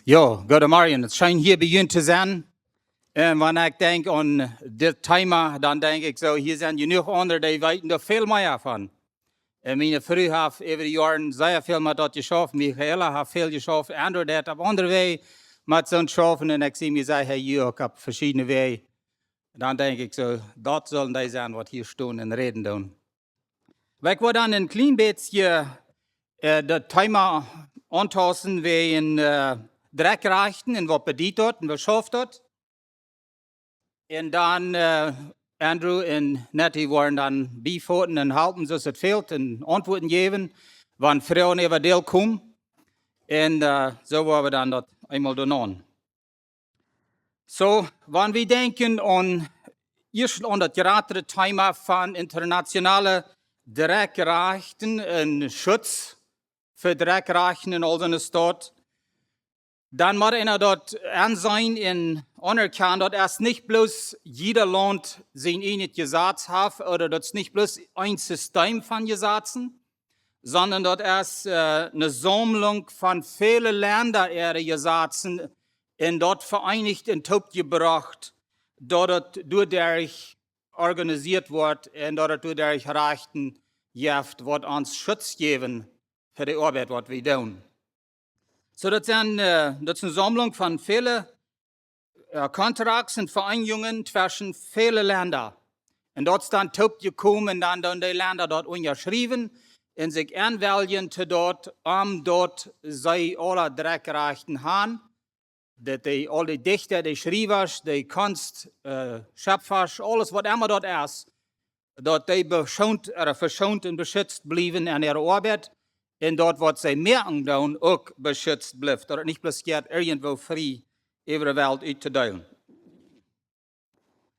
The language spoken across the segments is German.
Ja, guten Morgen. Het schijnt hier bij te zijn. En wanneer ik denk aan dit thema, dan denk ik zo, hier zijn genoeg anderen die weten er veel meer van. En mijn vrouw heeft over de jaren zeer veel met dat geschaft. Michaela heeft veel geschaft. Andrew dat op andere wegen met zo'n schaffen. En ik zie me zeggen, ja, ik heb verschillende wegen. Dan denk ik zo, dat zullen die zijn wat hier staan en reden doen. Maar ik wil dan een klein beetje dat thema aantasten wie een drekrechten en wat bediend wordt en wat schaft wordt. En dan Andrew en Nettie worden dan bijvoorten en helpen zoals het veelt en antwoorden geven, wanneer vrouwen even deel komen. En zo worden we dan dat eenmaal doen. Zo, wanneer we denken aan, eerst aan dat grotere thema van internationale drekrechten en schutz voor drekrechten in onze stad, dan moet je dat aanzien en anerkennen dat es niet bloß jeder Land zijn eigen Gesetz heeft, oder dat es nicht bloß ein System van Gesetzen, sondern dat es eine Sammlung von vielen Ländern ihre Gesetzen en dat vereinigt en gebracht, dat het doordat organisiert wordt en dat het doordat rechten geeft, wat ons Schutz geven voor de arbeid wat we doen. So, dat is een Sammlung von vielen Kontrakts en Vereinigungen zwischen vielen Ländern. En dat is dan gekomen en dan die Länder dat onderschreven en zich aanmelden te dat, omdat zij alle drekrechten hebben. Dat die alle dichter, die schrijvers, die kunst, schöpfers, alles wat immer dat is, dat die verschoond en beschützt blijven aan ihre arbeid. En dat wat zij merken doen ook beschützt blijft. Dat het niet bloß gaat irgendwo vrij over de wereld uit te delen.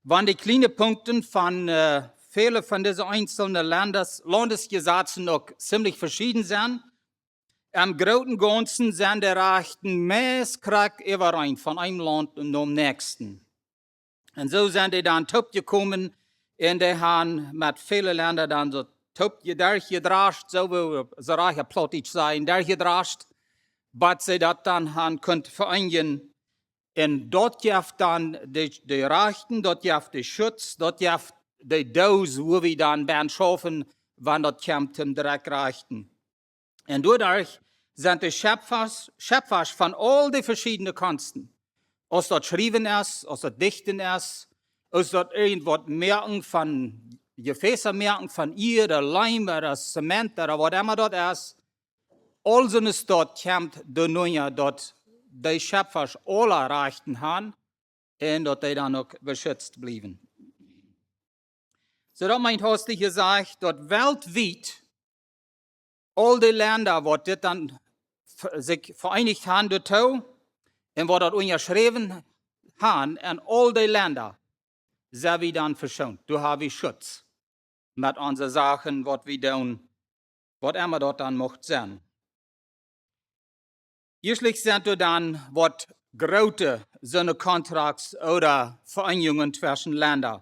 Wanneer die kleine Punkte van viele von diesen einzelnen Landesgesetzen auch ziemlich verschieden sind, im großen Ganzen sind die Rechten meist krank überein von einem Land und dem nächsten. Und so sind die dann gekommen und die haben mit vielen Ländern dann so durchgedrascht, so wie so reicher Plottig sein, durchgedrascht, was sie das dann haben können vereinigen. Und dort gibt dann die Rechten, dort gibt die Schutz, dort gibt die Dose, wo wir dann werden schaffen, wann das kommt zum Direktrechten. Und dadurch sind die Schöpfers von all die verschiedenen Kunsten, aus das Schreiben ist, aus das Dichten ist, aus das irgendwas merken von Gefäße merken von ihr, der Leim oder Zement oder was immer das ist, also ist dort kommt der Neue, dort die Schöpfers alle Rechten haben und dass die dann auch beschützt bleiben. So, das meint Horstlich gesagt, dass weltweit all die Länder, wo das dann sich vereinigt haben, und wo das unterschrieben haben, und all die Länder, sind wir dann verschont. Du hast wir Schutz mit unseren Sachen, was wir tun, was immer dort dann macht sein. Schließlich sind wir dann, was große so Kontrakts oder Vereinigungen zwischen Ländern.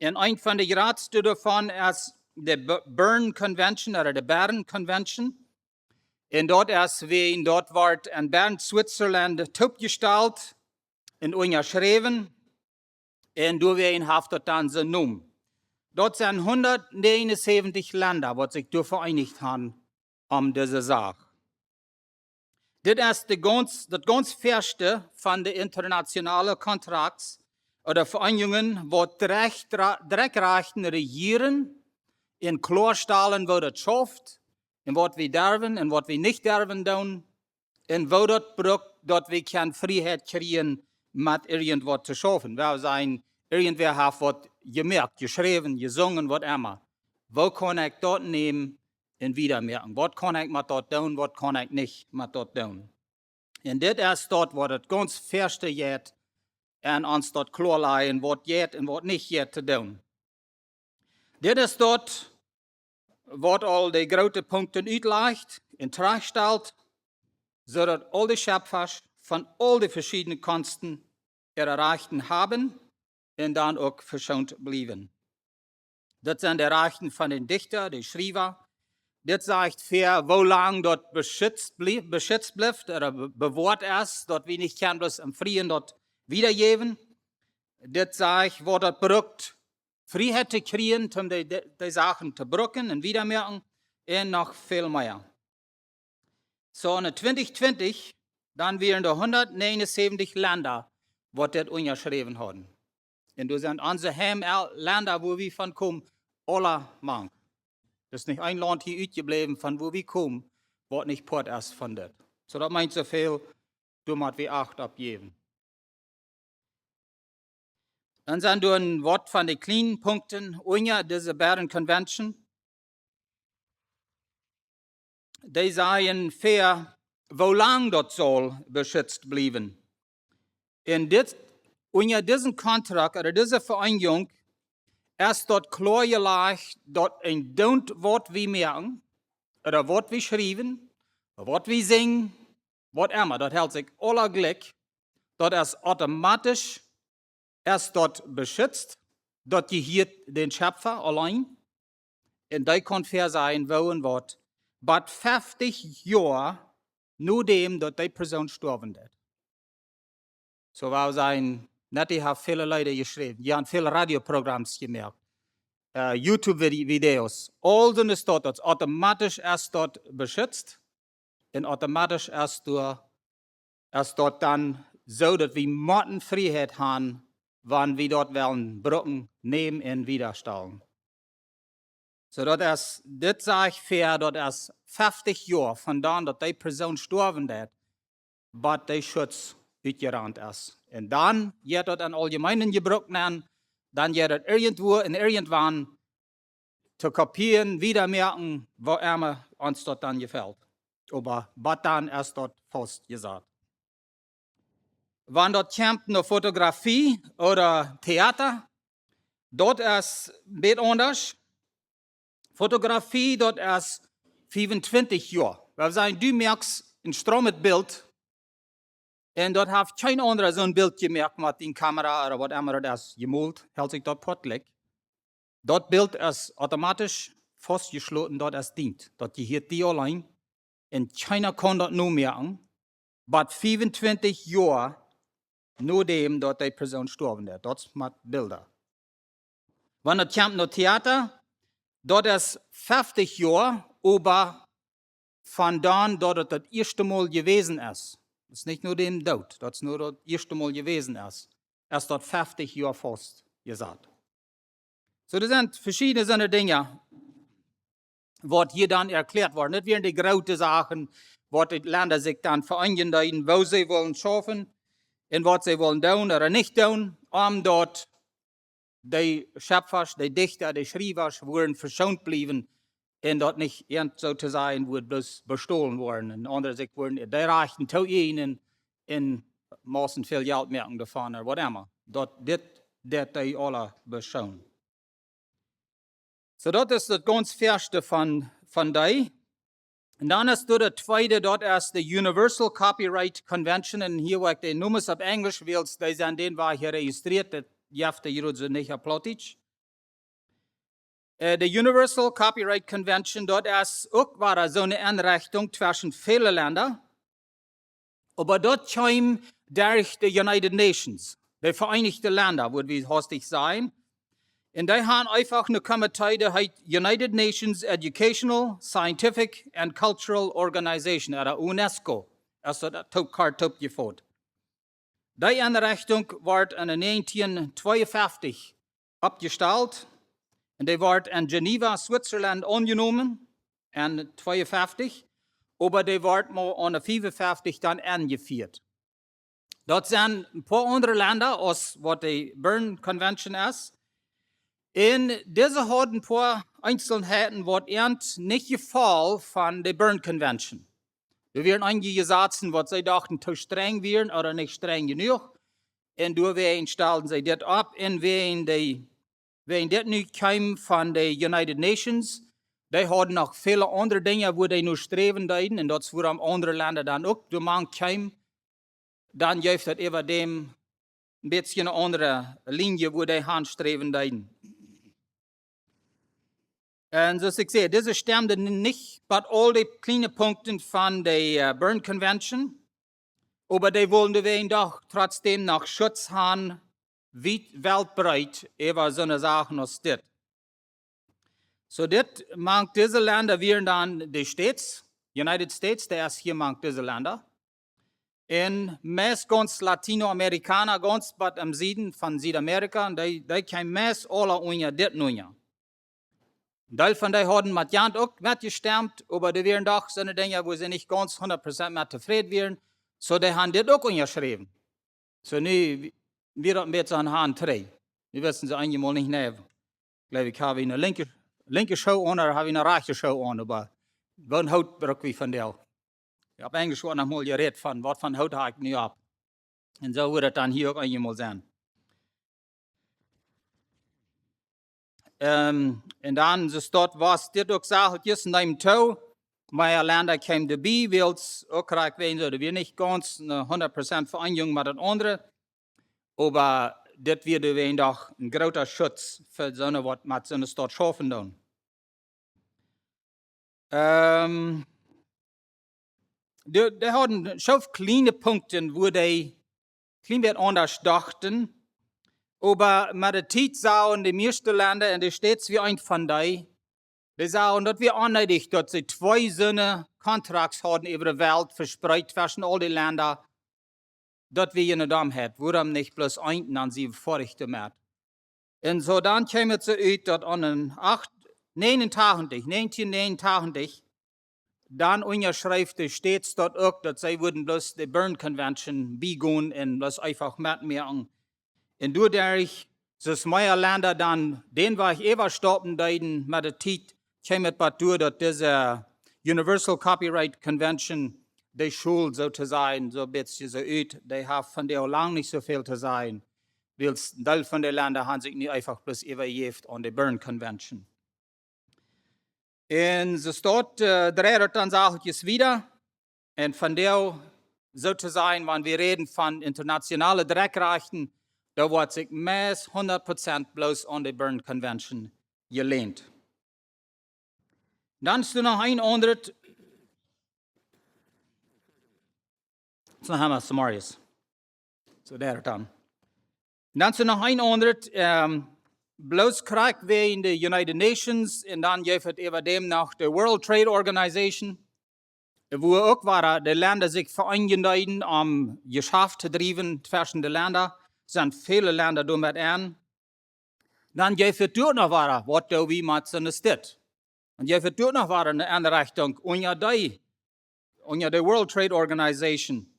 Und ein von den größten davon ist die Bern Convention oder die Bern Convention. Und dort ist, wie dort wird in Bern, Switzerland, aufgestellt und unterschrieben. Und du hast das dann so genommen. Dort sind 179 Länder, die sich da vereinigt haben diese Sache. Das ist das ganz Erste von den internationalen Kontrakts oder Vereinigungen, wo Dreckrechten regieren, in klarstellen, wo das schafft, und was wir dürfen und was wir nicht dürfen tun, und wo das braucht, dass wir keine Freiheit kriegen, mit irgendwas zu schaffen. Wir sagen, irgendwer hat was gemerkt, geschrieben, gesungen, was immer. Wo kann ich dort nehmen und wieder merken? Was kann ich mit dort tun, was kann ich nicht mit dort tun? Und das ist dort, wo das ganz Erste geht, und uns dort klarlegen, was geht und was nicht geht zu tun. Das ist dort, was all die großen Punkte auslegt und darstellt, sodass all die Schöpfer von all die verschiedenen Kunsten ihre Rechten haben und dann auch verschont bleiben. Das sind die Rechten von den Dichtern, den Schreiber, das sagt für, wo lang dort beschützt bleibt oder bewahrt ist, dort wie nicht kann bloß im Frieden dort wiedergeben. Das sagt, wo dort brückt, Freiheit zu kriegen, um die Sachen zu brücken und wiedermerken und noch viel mehr. So in 2020, dann wären da 179 Länder, wo das unterschrieben haben. Und das sind unsere Länder, wo wir von kommen, alle Mann. Das ist nicht ein Land hier übrig von wo wir kommen, wo nicht Port ist von das. So das meint so viel, du musst wir Acht abgeben. Dann sind du ein Wort von den kleinen Punkten unter dieser Bern Convention. Die sagen, für wo lang dort soll beschützt bleiben. Unter diesem Kontrakt oder dieser Vereinigung ist dort klar gelegt, dort ein Wort wir merken, oder Wort wir schreiben, Wort wir singen, was immer, dort hält sich aller Glück, dort ist automatisch, erst dort beschützt, dort gehört den Schöpfer allein, und der kann fair sein, wo und was, aber 50 Jahre nur dem, dass die Person sterben wird. So war sein, nicht haben viele Leute geschrieben, die haben viele Radioprogramme gemacht, YouTube-Videos, all das dort automatisch erst dort beschützt und automatisch erst dort dann so, dass wir Mortenfreiheit haben, wann wir dort wollen Brücken nehmen und widerstellen. So das sage ich fair, dort ist 50 Jahre von dann, dass die Person sterben wird, aber der Schutz uitgerannt ist. Und dann geht dort an allgemeinen Gebrauch an, dann geht dort irgendwo und irgendwann zu kopieren, wieder merken, wo uns dort dann gefällt. Aber was dann erst dort fast gesagt. Wenn dort kommt eine Fotografie oder Theater, dort ist ein bisschen anders. Fotografie, dort ist 25 Jahre. Wir sagen, du merkst ein stromes Bild und dort hat kein anderer so ein Bild gemerkt mit der Kamera oder was immer das gemalt, hält sich dort pottlich. Dort Bild ist automatisch festgeschlossen, dort ist dient. Dort gehört die allein und keiner kann dort nur merken. Aber 25 Jahre nur dem, dort die Person sterben wird. Dort mit Bilder. Wenn das kommt noch Theater, dort ist 50 Jahre, aber von dann, dort das erste Mal gewesen ist. Das ist nicht nur dem Tod, das ist nur das erste Mal gewesen ist. Erst dort 50 Jahre fast gesagt. So, das sind verschiedene Dinge, was hier dann erklärt worden. Das wären die großen Sachen, was die Länder sich dann vereinigen, wo sie wollen schaffen, und was sie wollen tun oder nicht tun, um dort die Schöpfer, die Dichter, die Schreiber wurden verschont bleiben und dort nicht so zu sein, wo bloß bestohlen worden. Und andere sich wurden, die reichten zu ihnen in Maßen viel Geld merken davon oder was immer. Dort, das die alle beschauen. So, das ist das ganz Erste von dir. Und dann ist das Zweite, dort ist die Universal Copyright Convention. Und hier, wo ich die Nummern auf Englisch will, die sind den war hier registriert, das jafte hier nicht applaudit. Die Universal Copyright Convention, dort ist auch war so eine Einrichtung zwischen vielen Ländern. Aber dort kam durch die United Nations, die Vereinigten Länder, würde wir hastig sein. Und die haben einfach eine Komitee, die heißt United Nations Educational, Scientific and Cultural Organization, oder UNESCO. Das ist das Top geführt. Die Einrichtung wird in 1952 abgestellt. Und die wird in Geneva, Switzerland, angenommen, in 1952. Aber die wird mal in 1955 dann eingeführt. Dort sind ein paar andere Länder, aus was die Bern Convention ist. Und diese hat ein paar Einzelheiten, was nicht gefallen von der Bern Convention. Da werden einige Sätze, was sie dachten, zu streng wären oder nicht streng genug. Und da stellten sie das ab. Und wenn das nicht kam von den United Nations, die hatten noch viele andere Dinge, wo die nur streben wollten. Und das wurden andere Länder dann auch, da man kam, dann gibt das über dem ein bisschen eine andere Linie, wo die anstreben wollten. Und zoals ik zei, deze stemden niet bij al die kleine punten van de Bern Convention, aber die wollen wir doch trotzdem noch Schutz haben, weltbreit, über so eine Sache als das. So, das macht diese Länder, wir dann die States, United States, der ist hier macht diese Länder. In meist ganz Latinoamerikaner, ganz bad im Süden von Südamerika, die können meist alle unja dit nun. Teil von denen haben mit Jant auch mitgestimmt, aber die wären doch so eine Dinge, wo sie nicht ganz 100% mit zufrieden wären. So, die haben das auch unterschrieben. So, nu, wir haben jetzt an Hand 3. Wir wissen sie einmal nicht mehr. Ich glaube, ich habe eine linke Show an oder habe eine rechte Show an, aber wann haut braucht wie von der? Ich habe eigentlich schon einmal geredet von, was von Haut habe ich nicht ab. Und so wird es dann hier auch einmal sein. Und dann ist dort, was dit auch sagt, jetzt in deinem Tau, meine Länder kämen dabei, weil es auch gerade werden sollte. Wir nicht ganz 100% Vereinigung mit den anderen, aber das wird wir doch ein großer Schutz für so eine, was mit so einer Stadt schaffen dann. Die haben schon kleine Punkte, wo die klein bisschen anders dachten, aber mit der Zeit sahen die meisten Länder, und die steht wie ein von denen, die sagen, dass wir anleidig, dass sie 2 Söhne Kontrakts haben über die Welt verspreit zwischen all die Länder, dass wir eine Dame haben, warum nicht bloß einen an sie vorrichten mehr. Und so dann käme es so aus, dass an den 1989, dann unterschreibt die States dort auch, dass sie würden bloß die Bern Convention begonnen und bloß einfach mitmachen. Und dadurch, dass meine Länder dann, den war ich stoppen, mit der Zeit, käme es dazu, dass diese Universal Copyright Convention, die Schule sozusagen, so ein bisschen so ut, die haben von der lang nicht so viel zu sein, weil ein Teil von den Ländern haben sich nicht einfach bloß übergeben an die Bern Convention. Und so dort dreht dann sage ich es wieder, und von der sozusagen, wenn wir reden von internationalen Dreckrechten, da wird sich meist 100% bloß an die Bern Convention gelehnt. Dann ist noch ein anderes. So haben wir Samarias. So der dann. Dann ist noch ein anderes. Bloß Krieg wie in den United Nations und dann gibt es über dem noch die World Trade Organization, wo auch waren, die Länder sich vereinigen, um Geschäft zu treiben zwischen den Ländern. Es sind viele Länder damit an. Dann gibt es dort noch was da wie man so steht. Und gibt es dort noch was in der andere Richtung, unter die World Trade Organization.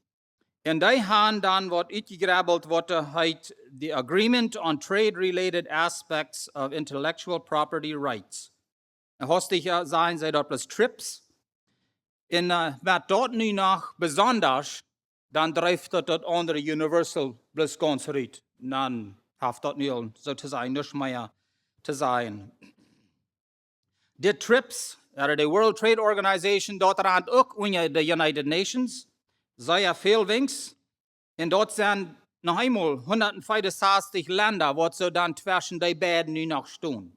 Und die haben dann was uitgegrabbelt, was heißt the Agreement on Trade-Related Aspects of Intellectual Property Rights. Und hostig sein sie dort plus TRIPS. Und was dort nu noch besonders, dann trifft dort andere Universal plus ganz reit. Dann hat dort nu sozusagen nicht mehr zu sein. Die TRIPS, oder die World Trade Organization, dort rand auch unter die United Nations. Sehr viel Wings. Und dort sind noch einmal 165 Länder, wo so dann zwischen die beiden nu noch stehen.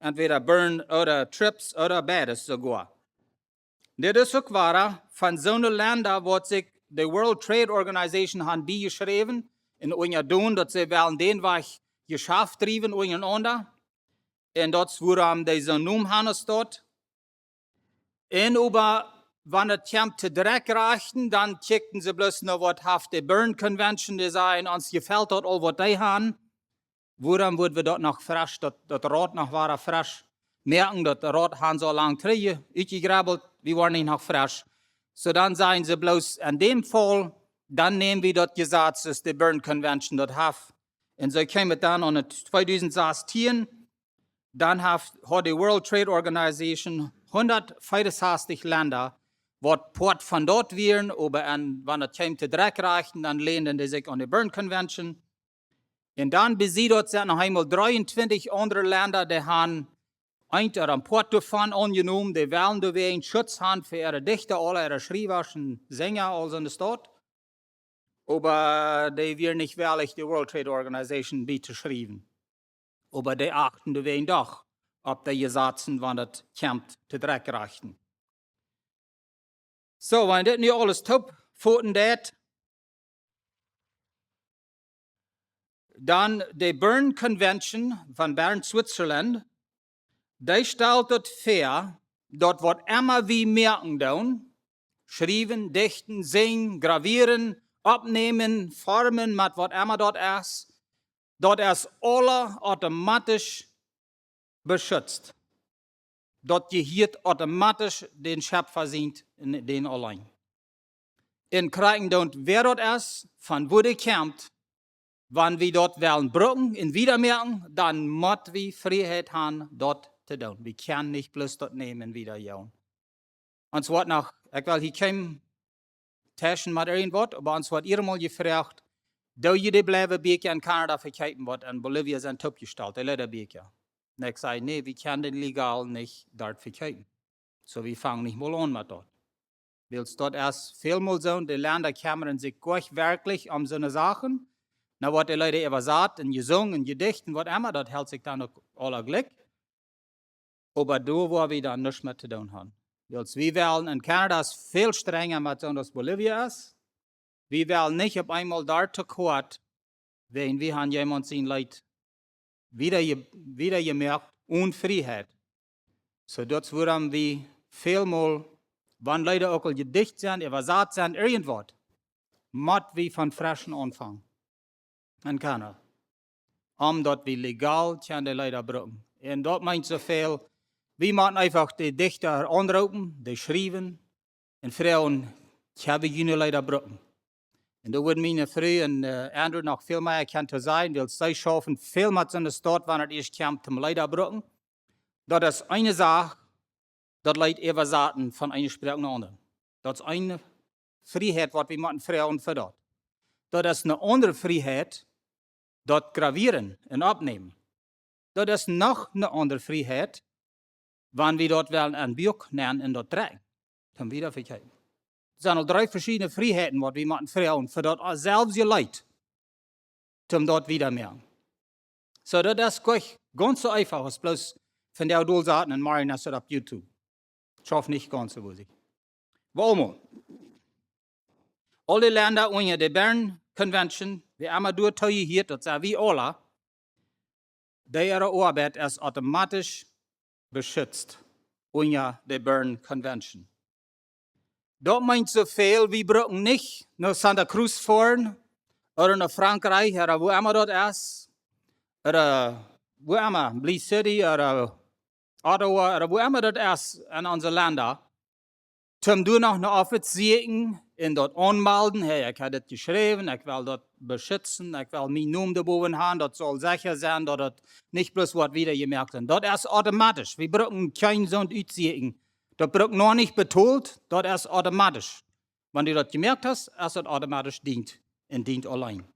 Entweder Bern oder TRIPS oder beides sogar. Das ist auch wahr, von so einem Ländern, wo sich die World Trade Organization haben geschrieben, in unter tun, dass sie wollen den Weg geschafft treiben untereinander. Und dort wurde dieser Numm Hannes dort. Und über wenn es kommt zu Dreckrechten, dann checkten sie bloß noch, was auf die Bern Convention sein, uns gefällt dort all, was die haben. Woran wird wir dort noch frisch, das Rot noch war frisch. Merken, dass der Rot haben so lange Träge uitgegrabbelt, wir waren nicht noch frisch. So dann sagen sie bloß, in dem Fall, dann nehmen wir das Gesetz, das die Bern Convention dort hat. Und so käme dann an 2016, dann hat die World Trade Organization 165 Länder, was Port von dort wären, aber wenn es käme zu Dreckrechten, dann lehnen die sich an die Bern Convention. Und dann besieht dort noch einmal 23 andere Länder, die haben ein Port davon angenommen, die wollen da einen Schutz haben für ihre Dichter, alle ihre Schreiber und Sänger, also in der Stadt. Aber die wären nicht wirklich die World Trade Organization schreiben. Aber die achten da doch ob die Gesetzen, wann das kommt, zu Dreck reichen. So, wenn das nicht alles top foten dat, dann die Bern Convention von Bern, Switzerland, die stellt das vor, dort wird immer wie merken doen, schreiben, dichten, singen, gravieren, abnehmen, formen, mit was immer dort ist alle automatisch beschützt. Dort gehört automatisch den Schöpfer sind, den allein. In kriegen dort, wer dort ist, von wo der kommt, wenn wir dort wollen brücken, in wiedermerken, dann muss wir Freiheit haben, dort zu tun. Wir können nicht bloß dort nehmen, wieder jauen. Und so hat noch, ich will hier kein Taschen mit irgendwas, aber uns hat ihr mal gefragt, da jede bleiben Beke in Kanada verkaufen wird, in Bolivia sind top gestellt, die Leute Beke. Und ich sage, nee, wir können den legal nicht dort verkaufen. So, wir fangen nicht mal an mit dort. Weil es dort erst vielmal so, die Länder kümmern sich wirklich so eine Sachen. Na, was die Leute immer sagt, in gesungen, in Gedichten, was immer, das hält sich dann auch aller Glück. Aber da, wo wir dann nichts mehr zu tun haben. Weil wir wollen in Kanada viel strenger mit so, als Bolivia ist. Wir wollen nicht auf einmal dort zu kurz, wenn wir haben jemand sehen, Leute, wieder gemerkt, Unfreiheit. So, das würden wir vielmal, wenn Leute auch Gedicht sind, übersagt sind, irgendwas, muss wir von Frischen anfangen. In Kanada. Dort wir legal können die Leute brücken. Und dort meint so viel, wir müssen einfach die Dichter anrufen, die schreiben, und Frauen, ich habe jene Leute brücken. Und da würden meine Frau und Andrew noch viel mehr erkannt sein, weil sie schaffen viel mehr in der Stadt, wenn es erst kommt, zum Leute brücken. Das ist eine Sache, das Leute übersagen von einer Sprache nach anderen. Das ist eine Freiheit, was wir machen, Frauen für dort. Das ist eine andere Freiheit, dort gravieren und abnehmen. Das ist noch eine andere Freiheit, wenn wir dort ein Buch nehmen und dort tragen. Dann wieder verkaufen. Es sind noch 3 verschiedene Freiheiten, was wir machen, Frauen, für dort selbst ihr Leid, zum dort wieder mehr. So, das ist ganz so einfach, als bloß von der Adulsaten und Marien das auf YouTube. Ich hoffe nicht ganz so, wo sie. Warum? Alle Länder unter der Bern Convention, wie immer hier, das sind wie alle, ihre Arbeit ist automatisch beschützt unter der Bern Convention. Dort meint so viel, wir brauchen nicht nach Santa Cruz fahren oder nach Frankreich oder wo immer dort ist, oder wo immer, Blee City oder Ottawa oder wo immer dort ist in unseren Ländern, zum du noch eine Offizieren in dort anmelden, hey, ich habe das geschrieben, ich will dort beschützen, ich will meinen Namen da oben haben, das soll sicher sein, dass das nicht bloß was wieder gemerkt wird. Das ist automatisch, wir brauchen keinen so ein Ausziehen. Das wird noch nicht betont, das ist automatisch. Wenn du das gemerkt hast, ist das automatisch dient und dient allein.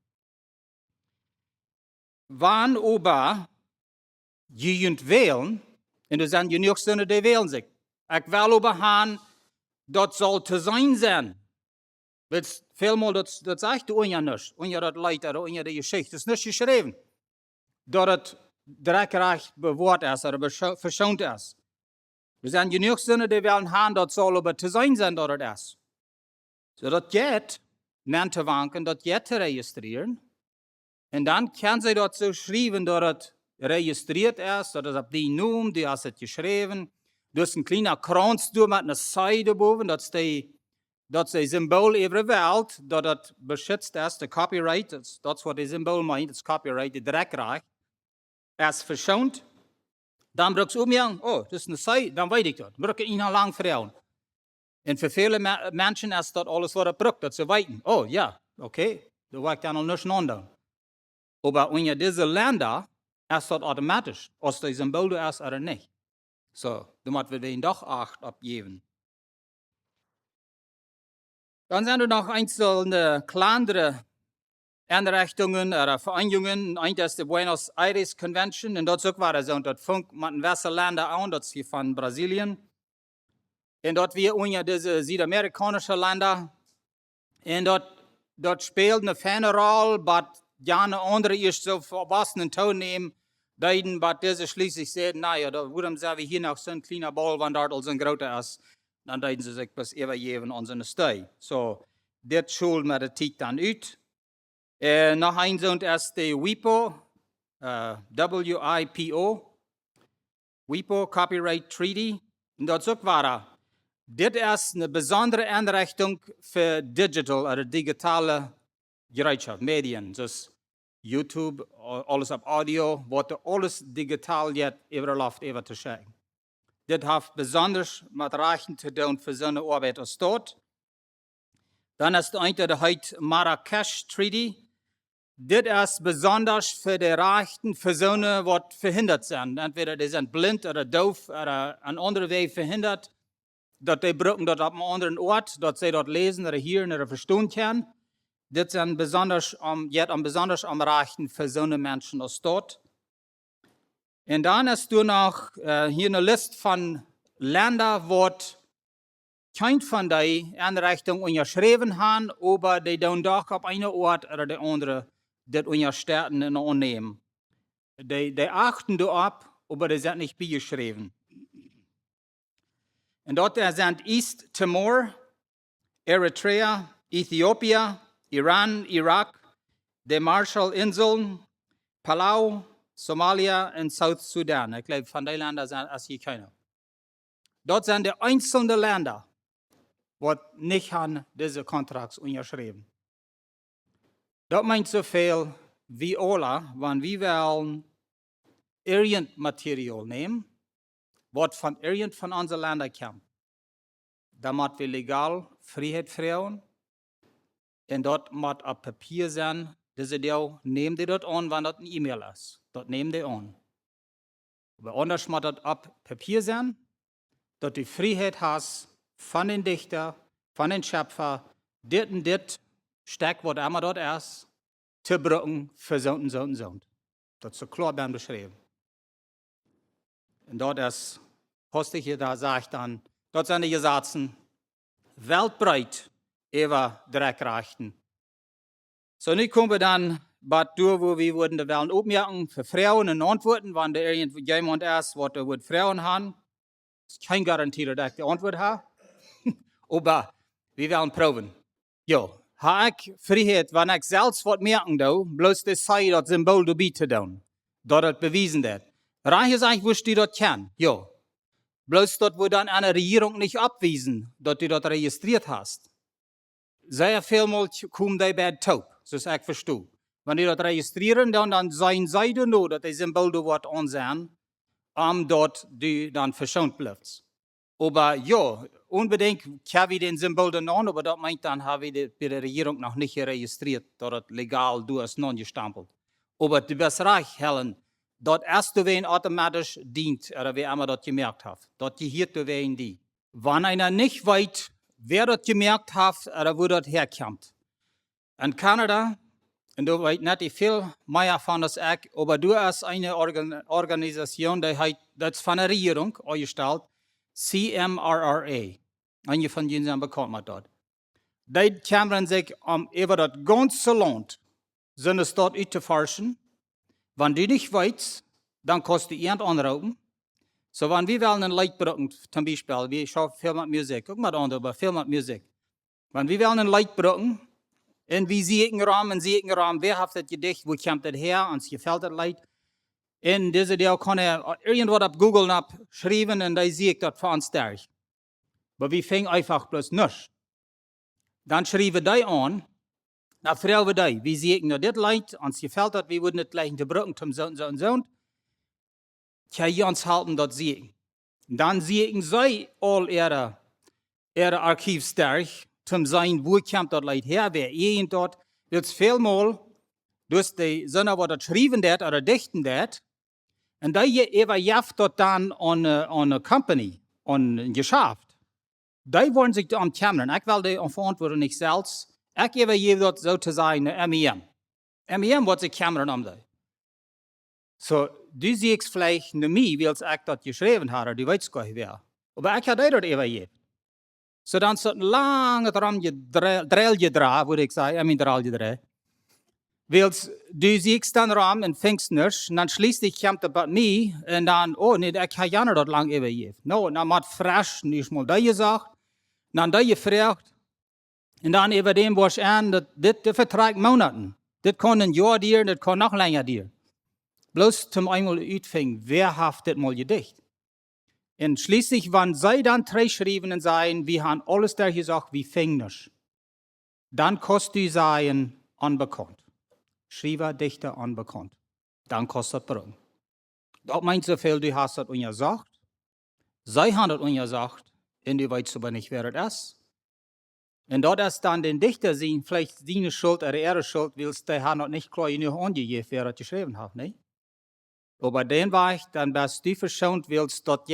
Wann aber jemand wählen, und das sind genug Stunden, die wählen sich. Ich will aber haben, das soll zu sein. Weil vielmal, das sagt du ja nicht, unter das Leid oder unter die Geschichte, das ist nicht geschrieben, dass es dreckreich bewahrt ist oder verschont ist. Wir sind genug Sinne, die wollen haben, das soll aber zu sein, dass das ist. So, das geht, men zu wanken, das geht zu registrieren. Und dann kann sie dort so schreiben, dass es registriert ist, dass es auf die Namen, die hast es geschrieben. Du hast ein kleiner Kranz mit einer Seite oben, das ist das Symbol ihrer Welt, dass das beschützt ist, der Copyright, das ist, was das Symbol meint, das Copyright, die Dreckreich, ist verschont. Dann brauchst du oh, das ist eine Seite, dann weiß ich das. Dann brauche ich ihn lang vertrauen. Und für viele Menschen ist das alles, was er braucht, dass sie weiten. Oh, ja, okay, da war ich dann noch nicht anderen. Aber in diese Länder ist das automatisch, ob das Symbol ist oder nicht. So, da müssen wir denen doch Acht abgeben. Dann sind noch einzelne kleinere Einrichtungen oder Vereinigungen. Eins ist die Buenos Aires Convention, und dort war es so, und dort funkt man Länder an, das ist hier von Brasilien. Und dort wir unter diese südamerikanischen Länder. Und dort spielt eine feine Rolle, aber ja, eine andere ist so verwassenen Ton nehmen, Deiden, aber diese schließlich sagen, naja, da würden sie hier noch so ein kleiner Ball, wenn dort als ein großer ist, dann deiden sie sich bis übergeben an seine Stei. So, das schult mir die Zeit dann ut. Noch ein sind erst die WIPO, WIPO, WIPO Copyright Treaty. Und dort sagt war das ist eine besondere Einrichtung für digital oder digitale Gerätschaft, Medien. Dus YouTube, alles op Audio, wordt alles digital jetzt überläuft, über zu schicken. Das hat besonders mit Rechten zu tun für seine Arbeit als dort. Dann ist der heute Marrakesch Treaty. Das ist besonders für die Rechten für Personen, die verhindert sind. Entweder die sind blind oder doof oder an anderen Weg verhindert, dass die brücken dort auf einem anderen Ort, dass sie dort lesen oder hören oder verstehen können. Das sind besonders am Rechten für so eine Menschen als dort. Und dann hast du noch hier eine Liste von Ländern, wo kein von den Einrichtungen unterschrieben haben, aber die dann doch auf einen Ort oder der andere das unterstützen und annehmen. Die achten darauf, aber die sind nicht beigeschrieben. Und dort sind East Timor, Eritrea, Äthiopien, Iran, Irak, die Marshallinseln, Palau, Somalia und Südsudan. Ich glaube, von den Ländern sind es hier keine. Dort sind die einzelnen Länder, die nicht an diese Kontrakts unterschrieben. Das meint so viel wie alle, wenn wir wollen irgendein Material nehmen, was von irgend von unseren Ländern kommt. Damit wir legal Freiheit freuen. Und dort muss auf Papier sein, diese Dinge nehmen die dort an, wenn das ein E-Mail ist. Dort nehmen die an. Aber anders muss das auf Papier sein, dass du Freiheit hast von den Dichtern, von den Schöpfern, dit und dit, Steck, was immer dort ist, zu brücken für so und so und so. Das ist so klar beschrieben. Und dort ist, postig da sagt dann, dort sind die Gesetze weltbreit über Dreckrechten. So, nun kommen wir dann, wo wir würden die Welt aufmerken für Frauen und Antworten, wenn da irgendjemand ist, was da wird Frauen haben. Das ist keine Garantie, dass ich die Antwort habe. Aber wir werden proben. Ja, habe ich Freiheit, wenn ich selbst was merken do, bloß das sei das Symbol dabei zu tun. Dort hat bewiesen das. Reich ist eigentlich, wo die dort kennen. Ja. Bloß dort wird dann eine Regierung nicht abwiesen, dass du dort registriert hast. Sehr vielmal kommen die bei taub, so ich verstehe. Wenn die dort registrieren, dann seien sie nur, dass die Symbol dort ansehen, dort die dann verschont bleibt. Aber ja, unbedingt haben wir den Symbol dann an, aber das meint dann, haben wir die bei der Regierung noch nicht registriert, dass das legal du hast non gestampelt. Aber du bist reich, Helen, dort erst du wen automatisch dient, oder wer immer das gemerkt hat. Dort gehört du wen die. Wenn einer nicht weiß, wer das gemerkt hat, oder wo das herkommt. In Kanada, und du weißt nicht viel mehr von das ich, aber du hast eine Organisation, die heißt, das ist von der Regierung eingestellt, CMRRA. Einige von Ihnen sind bekannt mit dort. Die kümmern sich über das ganze Land, sind es dort auszuforschen. Wenn du nicht weißt, dann kostet jemand anrufen. So, wenn wir wollen ein Lied brauchen, zum Beispiel, wir schauen viel mit Musik, guck mal an, aber viel mit Musik. Wenn wir wollen ein Lied brauchen, und wie sehe ich einen Raum, wer hat das Gedicht, wo kommt das her, uns gefällt das Lied. In diese Deel kann irgendwas auf Google abschreiben und da sehe ich das für uns durch. Aber wir fingen einfach bloß nicht. Dann schreiben die an, dann fragen wir die, wie sehe ich noch das Lied, uns gefällt das, wir würden das gleich zu brücken, zum so und so und so. Kann ich uns helfen, das sehe ich. Dann sehe ich sie all ihre Archiv durch, zum sein, wo kommt das Lied her, wer irgend dort, wird vielmal durch die Sinne, die das schreiben dat oder dichten dat, und die überjaft dort dann an eine Company, an ein Geschäft. Die wollen sich da kümmern. Ich will die verantworten nicht selbst. Ich übergebe dort sozusagen MEM. MEM wird sich kümmern die. So, du siehst vielleicht nicht mehr, wie ich das geschrieben habe, du weißt gar nicht wer. Aber ich habe die dort übergeben. So, dann ist ein lange Dreh, würde ich sagen, Dreh. Wils du siehst dann Raum in Pfingstners, und dann schließlich kommt er bei mir, und dann, oh nee, ich habe ja nicht dort lang übergeben. No, und dann hat frisch, nicht mal da gesagt, und dann da gefragt, und dann über dem, wo ich an, das verträgt Monaten. Das kann ein Jahr dir, das kann noch länger dir. Bloß zum einmal uitfing, wer hat das mal gedicht? Und schließlich, wenn sie dann schreiben und sagen, wir haben alles da gesagt, wie Fingers, dann kostet die sein unbekannt. Schreiber, Dichter, unbekannt. Dann kostet das Brücken. Das meint so viel, du hast das gesagt. Sie haben das gesagt, und du weißt aber nicht, wer das ist. Und dort ist dann den Dichter sehen, vielleicht deine Schuld oder ihre Schuld, willst du haben das nicht klar genug angegeben, wer das geschrieben hat, ne? Aber den war ich, dann bist du verschont, willst dort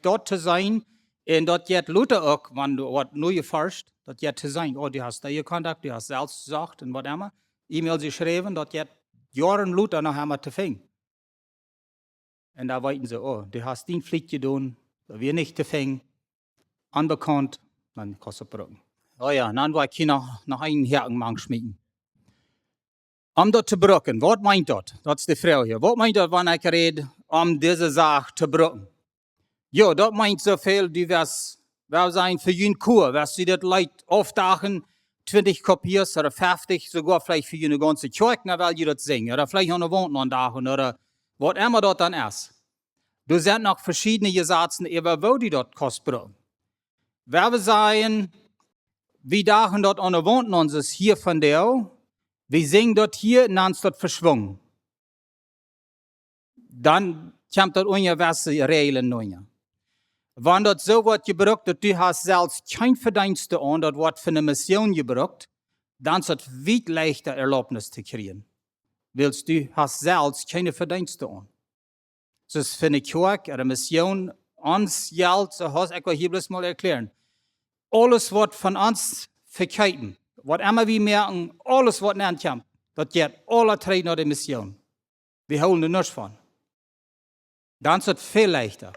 dort zu sein, und dort jetzt Luther auch, wenn du was Neues forschst, dort jetzt zu sein, oh, du hast da hier Kontakt, du hast selbst gesagt und was immer, E-Mails geschrieben, dort jetzt Jahren Luther noch einmal zu finden. Und da weiten sie, oh, du hast den Pflicht getan, wir nicht zu finden, unbekannt, dann kostet Brücken. Oh ja, dann war ich hier noch einen Herrenmann schmieden. Dort zu brücken, was meint das? Das ist die Frau hier. Was meint das, wenn ich rede, diese Sache zu brücken? Ja, das meint so viel, die wir sein für jeden Kur, was sie das Leid aufdachen, 20 Kopiers oder 50, sogar vielleicht für eine ganze Kirche, weil die das singen, oder vielleicht auch eine Wohnung oder was immer dort dann ist. Du sind noch verschiedene Gesetze, über wo die dort kosten. Wir sagen, wir dachen dort an der Wohnung uns hier von der, wir singen dort hier, und dann ist dort verschwungen. Dann kommt dort ungefähr Regeln neu. Wenn dort so wird gebraucht, dass du hast selbst kein Verdienste an, das wird für eine Mission gebraucht, dann ist es weit leichter, Erlaubnis zu kriegen. Weil du hast selbst keine Verdienste an. Das ist für eine Kirche oder eine Mission, uns Geld, so hast ich hier bloß mal erklären. Alles wird von uns verkeiten. Was immer wir merken, alles was nicht kommt, das geht alle drei nach der Mission. Wir holen nichts von. Dann ist es viel leichter.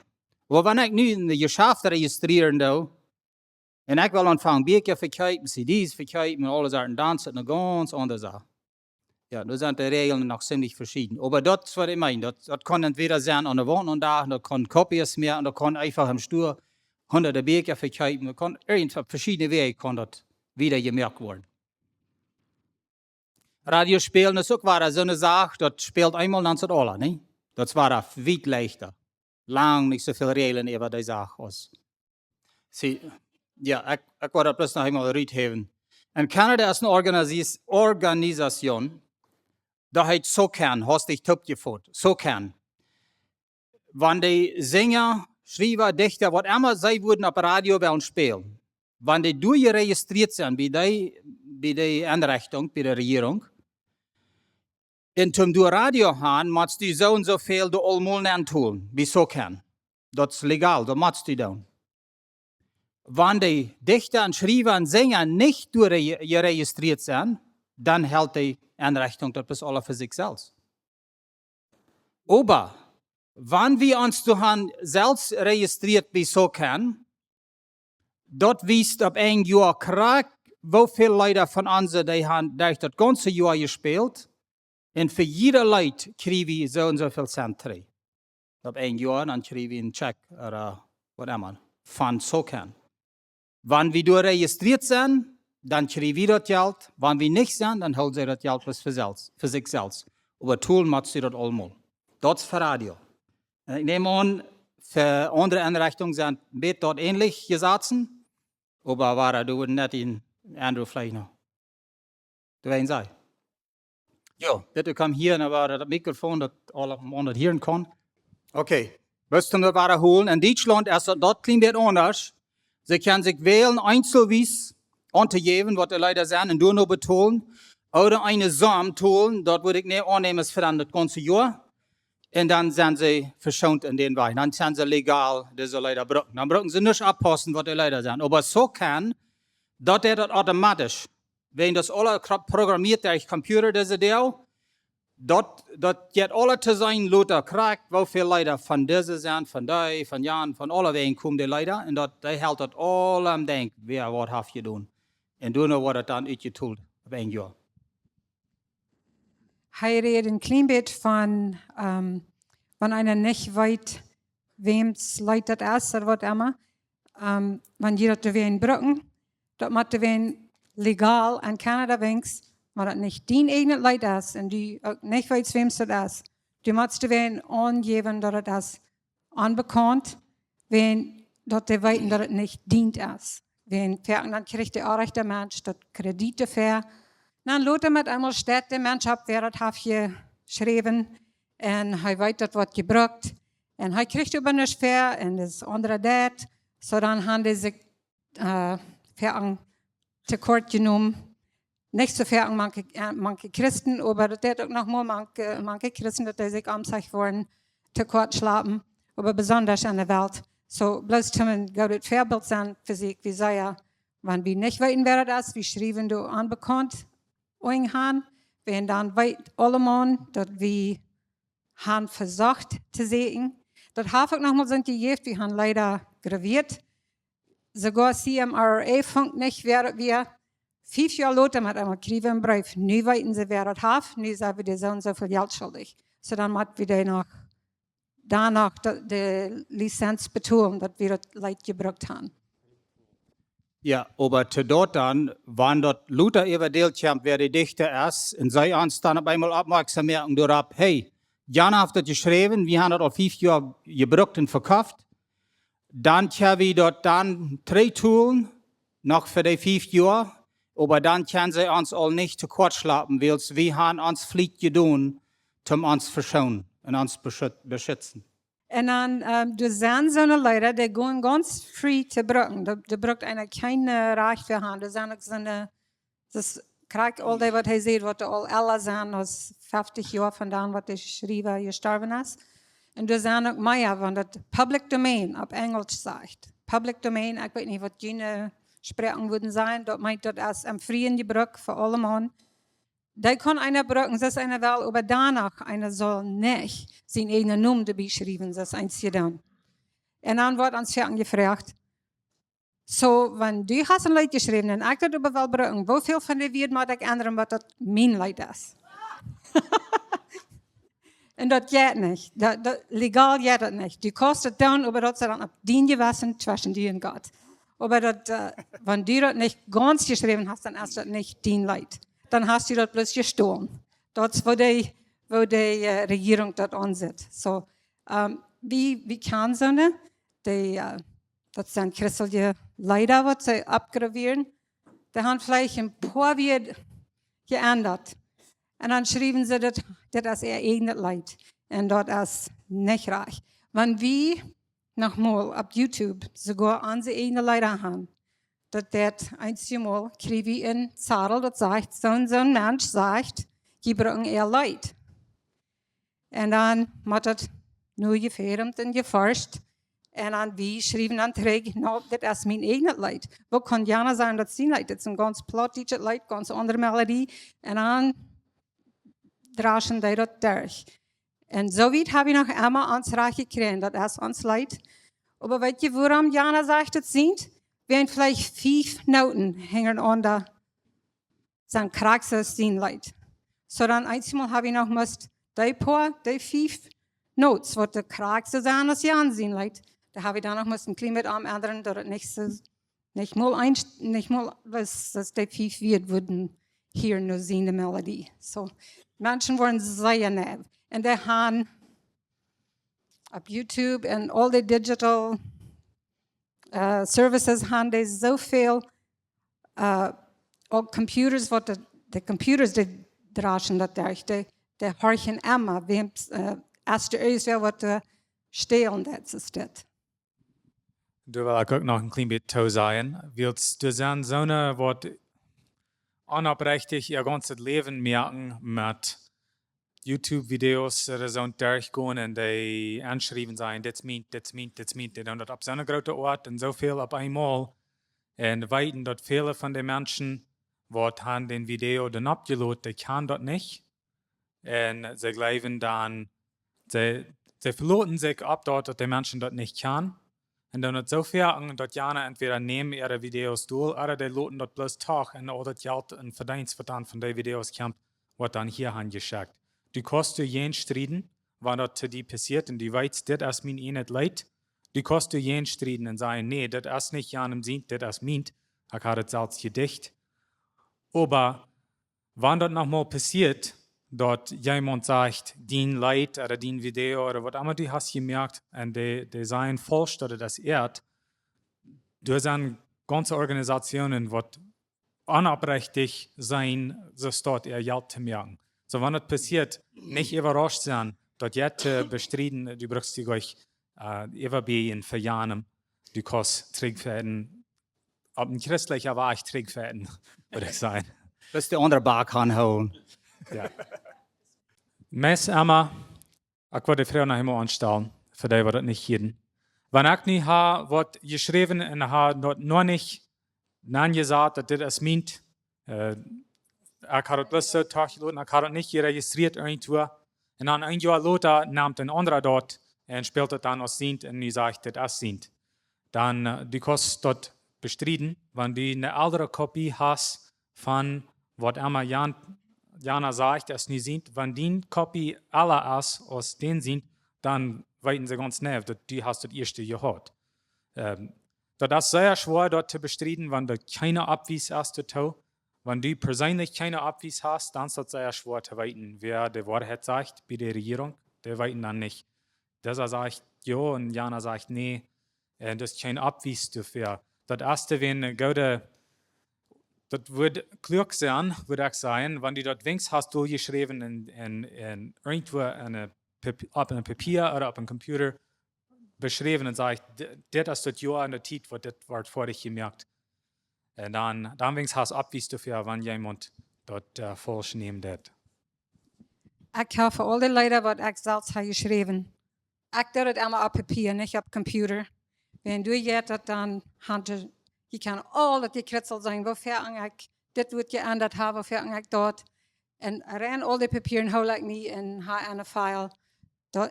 Aber wenn ich nu in der Geschäft registrieren da, und ich will anfangen, Bücher verkaufen, CDs verkaufen und alles, dann ist es eine ganz andere Sache. Ja, da sind die Regeln noch ziemlich verschieden. Aber das ist, was ich meine. Das kann entweder sein an der Wohnung da, da kann Kopies mehr, und da kann einfach im Stuhl hunderte Bücher verkaufen. Da kann irgendwelche verschiedene Wege kann das wieder gemerkt werden. Radiospielen ist auch so eine Sache, das spielt einmal, dann ist es alle, ne? Das war weit leichter. Lang nicht so viele Regeln über die Sache aus. Ja, ich wollte das bloß noch einmal rausheben. In Kanada ist eine Organisation, da heißt SOCAN, hast dich top gefunden. SOCAN. Wenn die Sänger, Schreiber, Dichter, was immer sie würden auf Radio bei uns spielen, wenn die durchregistriert sind bei der Einrichtung, bei der Regierung, und zum du Radio haben, musst du so und so viel du allmal tun, wie SOCAN. Das ist legal, das musst du tun. Wenn die Dichter und Schreiber und Sänger nicht durchregistriert sind, dann hält die Einrichtung das bis alle für sich selbst. Aber, wenn wir uns selbst registriert wie SOCAN, dort wisst ob ein Jahr Krieg, wie viele Leute von uns, die haben durch das ganze Jahr gespielt, und für jede Leute kriegen wir so und so viel Cent. Ob ein Jahr, dann kriegen wir einen Check oder was immer von SOCAN. Wenn wir registriert sind, dann kriegen wir das Geld. Wenn wir nicht sind, dann holen sie das Geld für sich selbst. Aber tun müssen sie das allemal. Das ist für Radio. Ich nehme an, für andere Einrichtungen sind mit dort ähnlich gesetzt. Aber war du nicht in Andrew vielleicht noch. Du weißt sein. Ja, bitte komm hier, aber das Mikrofon, das alle anderen hören kann. Okay, wirst du nur wiederholen. In Deutschland ist das dort ein bisschen anders. Sie können sich wählen, einzelwies anzugeben, was die Leute sagen, und nur noch betonen. Oder eine Samen tun, dort würde ich nicht annehmen, es für das ganze Jahr. Und dann sind sie verschont in den Wein. Dann sind sie legal, diese Leute brücken. Dann brücken sie nicht abpassen, was die Leute sagen. Aber so kann, dort ist das automatisch. Wenn das alle programmiert durch Computer, diese Deal, dort geht alle zu sein, Luther kriegt, wie viele Leute von dieser sind, von da, von Jan, von alle Wegen kommen die Leute, und dort, die hält das alle am Denken, wer was hat getan. Und du noch, was das dann ausgeteilt auf ein Jahr. Hij redet een klein beetje van einer nicht weit, wem's Leid dat is, oder wat immer. Wanneer dat weer brücken, dat moet weer legal in Canada wenks, maar dat niet die eigen Leid is, en die ook niet weet wem's dat is. Du musst weer aangeven dat het is onbekannt, wenn dat de weten dat het niet dient is. Wenn dan krijgt de aardige mens dat krediet dafür. Dan loopt met eenmaal staat de mens op, wer dat heeft geschreven, en hij weet dat wordt gebruikt. En hij krijgt aber nicht fair, en das andere dat. So dan haben die sich tekort genommen. Nicht so fair an manche Christen, aber das hat auch noch mal manche Christen, die sich am sich wollen, tekort schlafen, aber besonders in der Welt. So, bloß zum gutes Vorbild sein für sich, wie sei ja, wenn wir nicht wissen, wer das, wie schreiben du unbekannt, haben, wenn dann weit allemal, dass wir haben versucht zu sehen. Das habe ich nochmal sind gegeben, wir haben leider graviert. Sogar CMRA funkt nicht, wer wir 5 Jahre later mit einem kriegen einen Brief. Nu weten sie, wer das hat, nu sind wir so und so viel Geld schuldig. So dann müssen wir danach die Lizenz betonen, dass wir das Leid gebraucht haben. Ja, aber zu dort dann waren dort Luther überdeelt, wer die Dichter ist, und sei uns dann auf einmal aufmerksam machen, darauf, hey, Jan hat das geschrieben, wir haben das auf 5 Jahre gebraucht und verkauft. Dann haben wir dort dann 3 Toolen, noch für die 5 Jahre, aber dann können sie uns all nicht zu kurz schlafen, weil wir haben uns Pflicht getan, um uns zu verschonen und uns beschützen. Und dann, du sind so eine Leute, die gehen ganz frei zu brücken. Da braucht einer keine Recht für haben. Das sind so eine, das kriegt all das, was er sieht, was all alle sind, aus 50 Jahren von dann, was er geschrieben, gestorben ist. Und du sind auch mehr, wenn das Public Domain auf Englisch sagt. Public Domain, ich weiß nicht, was jene Sprachen würden sein, dort meint das als am freien Gebrauch für alle Mann. Da kann einer brücken, das ist eine Welt, aber danach einer soll nicht seinen eigenen Namen dabei schreiben, das ist einzige dann. Und dann wird uns gefragt, so, wenn du hast ein Leid geschrieben und ich das über will brücken, wie viel von dir wird man dich ändern, was das mein Leid ist? Und das geht nicht. Legal geht das nicht. Die kostet dann, aber das ist dann ab den gewesen zwischen dir und Gott. Aber wenn du das nicht ganz geschrieben hast, dann ist das nicht dein Leid. Dann hast du das bloß gestohlen. Das ist, wo die Regierung das ansieht. So, wie kann so eine, das sind christliche Leider, was sie abgravieren, die haben vielleicht ein paar Wörter geändert. Und dann schreiben sie, das ist ihr eigenes Leid. Und das ist nicht reich. Wenn wir nochmal auf YouTube sogar unsere eigenen Leider haben, das einmal kriege ich einen Zettel, das sagt, so ein Mensch sagt, die bringen ihr Leid. Und dann muss das nur gefilmt und geforscht. Und dann wir schreiben dann zurück, no, das ist mein eigenes Leid. Wo kann ja sein, das ist sein Leid? Das ist ein ganz plottisches Leid, ganz andere Melodie. Und dann draschen die das durch. Und so weit habe ich noch einmal ans Reich gekriegt, das ist uns Leid. Aber weißt du, warum Jana sagt, das sind? Wenn vielleicht 5 Noten hängen an der, dann kriegst du sein Leid. So dann einmal habe ich noch die 5 Notes, was der kriegst du sein, das Jan sein Leid. Da habe ich dann noch ein klein mit am anderen, dass es nicht mal, was die 5 wird, würden hier nur sehen, die Melodie. So, Menschen wollen sehr nett. Und die haben auf YouTube und all die digital services haben die so viel computers, was die Computers die draschen dat durch, die horchen immer, wem erst ist ja was stehlen das ist das. Du will ook nog een klein beetje toe zijn. Wilt du zijn zo'n wat onoprechtig ihr ganzes Leben merken mit YouTube-Videos oder so durchgehen und die anschreiben sein, das meint, und das auf so einer großen Ort und so viel auf einmal. Und weiten dort viele von den Menschen, die haben den Video dann abgeladen, die kann das nicht. Und sie glauben dann, sie verloren sich ab dort, dass die Menschen das nicht kann. Und dann hat so viel, dass Jana entweder nehmen ihre Videos durch, oder die laden das bloß Tag und all das Geld und Verdienst, was dann von den Videos kommt, wird dann hier angeschickt. du kannst du jen striden, wann das zu dir passiert und du weißt, das ist mir eh nicht leid. Du kannst du jen striden und sagen, nee, das ist nicht Janem Sint, das ist mir. Ich habe das selbst gedicht. Aber wenn das nochmal passiert, dass jemand sagt, dein Leid oder dein Video oder was immer du hast gemerkt und die sagen falsch oder das ehrt, du sind ganze Organisationen, die unaufrichtig sein, so dort ihr Geld zu merken. So, wenn das passiert, nicht überrascht sein, dass jetzt bestriden, du brauchst dich euch überbehen für Jahren, du kannst trägfäden, auf ein christlicher Weg trägfäden, würde ich sagen. Bis de andere Bar kan houden. Ja. Mes Emma, ich würde die Frau noch immer anstellen, für die wir das nicht jeden. Wenn ich nicht habe, was geschrieben und habe noch nicht gesagt, dass das meint, ich habe das bloß so durchgelesen, ich habe das nicht geregistriert irgendwo. Und dann ein Jahr später nimmt ein anderer dort und spielt das dann als Sint und die sagt, das ist Sint. Dann, du kannst dort bestriden, wenn du eine andere Kopie hast von was immer Jana sagt, dass nie sind, wenn die Kopie aller ist, aus denen sind, dann weiten sie ganz schnell, dass die hast das erste gehört. Das ist sehr schwer, dort zu bestriden, wenn du keine Abweis hast, wenn du persönlich keine Abweis hast, dann ist das sehr schwer zu weiten, wer die Wahrheit sagt bei der Regierung, der weiten dann nicht. Dieser sagt ja und Jana sagt nee, das ist kein Abweis dafür. Das erste, wenn das wird klug sein, würde ich sagen, wenn du dort wenigstens hast durchgeschrieben in irgendwo auf einem Papier oder auf einem Computer beschrieben und sagst, das ist das Jahr und der Zeit, was das wird vor dich gemerkt. Und dann wenigstens hast du Abweis dafür, wenn jemand dort falsch nimmt. Ich habe für alle Leute, was ich selbst habe geschrieben. Ich tue das immer auf Papier, nicht auf Computer. Wenn du jetzt dann hast, je kan alle die kritzel zijn, wofür ich dit wordt geändert habe, wofür ich dort. Und ren al die papieren hou ik niet en ha eine file.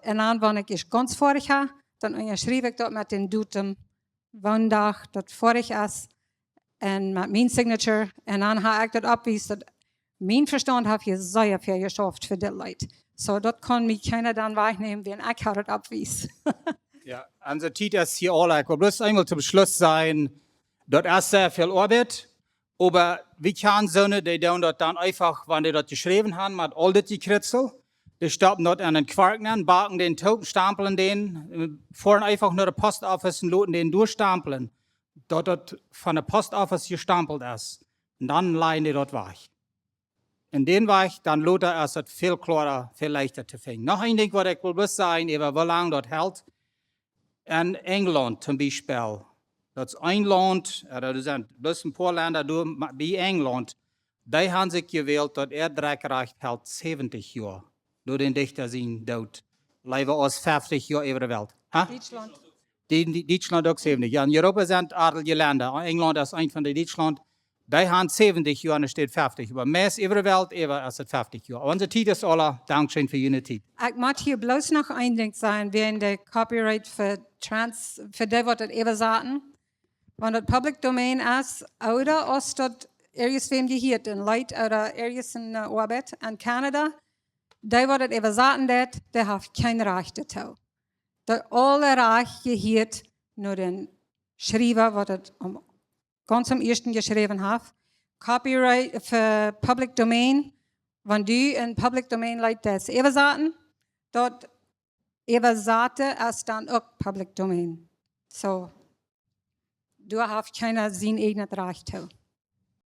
En dan, wanneer ik ganz vorig habe, dann schrijf ik dat met den Datum, wanneer dat vorig is. En met mijn signature. En dan ha ik dat opgewies, dat mijn verstand heb je zeer veel geschafft für dit Leid. So, dat kann mich keiner dann wegnehmen, wenn ich das abwies. Ja, unser Titel ist hier alle. Ich will bloß einmal zum Schluss sein. Dort ist sehr viel Arbeit, aber wie kann so eine, die dort dann einfach, wenn die dort geschrieben haben, mit all das Kritzel, die stoppen dort an den Quarken an, backen den Token, stapeln den, fahren einfach nur der Postoffice und loten den durchstampeln. Dort von der Postoffice gestampelt ist. Und dann leihen die dort weg. In den Weg, dann Lothar ist es viel klarer, viel leichter zu finden. Noch ein Ding, was ich will sagen, über wie lange dort hält. In England zum Beispiel. Dat is een land, er zijn dus een paar landen bij Engeland, die haben sich gewählt, dat Erdreikrecht hält 70 Jahre. Door den Dichter zijn dood. Leven als 50 Jahre over de Welt. Huh? Deutschland. Deutschland ook 70. Ja, in Europa sind adelige Länder. England ist ein von den Deutschland. Die haben 70 Jahre und es steht 50. Aber meest over de Welt ist es 50 Jahre. Onze tijd is alle. Dankeschön für Ihre Zeit. Ich möchte hier bloß noch ein Ding sagen, während der Copyright für die, was das eben sagten. Wenn das Public Domain ist, oder als das irgendwem gehört, in Leid oder irgendwas in Arbeit in Kanada, die, was das eben sagen, der hat kein Recht dazu. Das alle Recht gehört nur den Schreiber, was das ganz am ersten geschrieben hat. Copyright für Public Domain, wenn du in Public Domain Leid das eben sagen, dort eben sagte, ist dann auch Public Domain. So. Du hast keiner sein eigenes Recht.